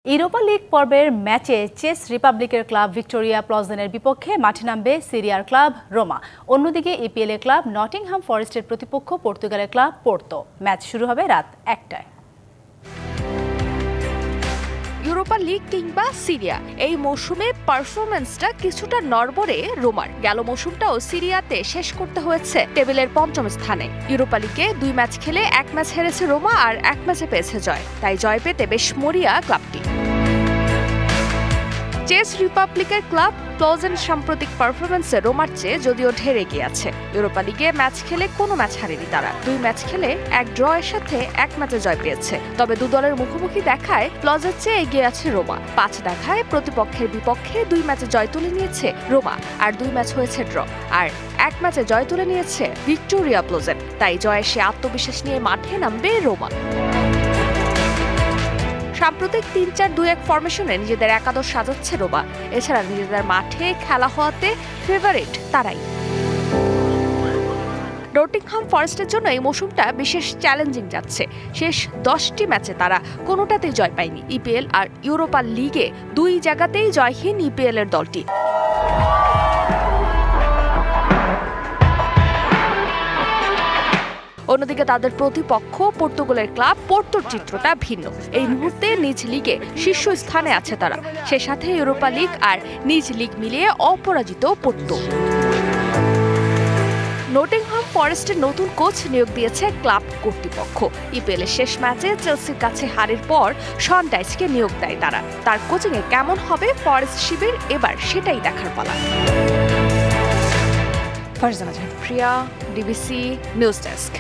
Europa league পর্বের ম্যাচে chess রিপাবলিকের club Victoria প্লজেনের বিপক্ষে মাঠে নামবে সিরিয়ার ক্লাব রোমা। অন্যদিকে ইপিএল এর ক্লাব নটিংহাম ফরেস্টের প্রতিপক্ষ পর্তুগালের ক্লাব পোর্তো। ম্যাচ শুরু হবে রাত ১টায়। ইউরোপা লিগ কিংবা সিরিয়া, এই মৌসুমে পারফরম্যান্সটা কিছুটা নড়বড়ে রোমার। গেল মৌসুমটাও সিরিয়াতে শেষ করতে হয়েছে টেবিলের ৫ম স্থানে। ইউরোপা লিগে ২ ম্যাচ খেলে ১ ম্যাচ হেরেছে রোমা আর ১ ম্যাচে পেয়েছে জয়, তাই জয় পেতে বেশ মরিয়া ক্লাবটি। চেস রিপাবলিকের ক্লাব প্লজেন সাম্প্রতিক পারফরম্যান্সে রোমার চেয়ে যদিও ঢের এগিয়ে আছে। ইউরোপা লিগে ম্যাচ খেলে কোনো ম্যাচ হারেনি তারা। ২ ম্যাচ খেলে ১ ড্র এর সাথে ১ ম্যাচে জয় পেয়েছে। তবে দু দলের মুখোমুখি দেখায় প্লজের চেয়ে এগিয়ে আছে রোমা। ৫ দেখায় প্রতিপক্ষের বিপক্ষে ২ ম্যাচে জয় তুলে নিয়েছে রোমা, আর ২ ম্যাচ হয়েছে ড্র, আর ১ ম্যাচে জয় তুলে নিয়েছে ভিক্টোরিয়া প্লজেন। তাই জয়ে সে আত্মবিশ্বাস নিয়ে মাঠে নামবে রোমা। সাম্প্রতিক ৩-৪-২-১ ফরমেশনে নিজেদের একাদশ সাজাচ্ছে রোমা। এছাড়া নিজেদের মাঠে খেলা হওয়াতে ফেভারিট তারাই। নটিংহাম ফরেস্টের জন্য এই মৌসুমটা বিশেষ চ্যালেঞ্জিং যাচ্ছে। শেষ ১০টি ম্যাচে তারা কোনোটাতেই জয় পায়নি। ইপিএল আর ইউরোপা লিগে ২ জায়গাতেই জয়হীন ইপিএল এর দলটি। অন্যদিকে তাদের প্রতিপক্ষ পর্তুগালের ক্লাব পোর্তোর চিত্রটা ভিন্ন। এই মুহূর্তে নিজ লিগে শীর্ষ স্থানে আছে তারা। সে সাথে ইউরোপা লিগ আর নিজ লিগ মিলিয়ে অপরাজিত পোর্তো। নটিংহাম ফরেস্টের নতুন কোচ নিয়োগ দিয়েছে ক্লাব কর্তৃপক্ষ। ইপিএল এর শেষ ম্যাচে চেলসির কাছে হারের পর শন ডাইচকে নিয়োগ দেয় তারা। তার কোচিংয়ে কেমন হবে ফরেস্ট শিবির এবার সেটাই দেখার পালা। প্রিয়া, ডিবিসি নিউজ ডেস্ক।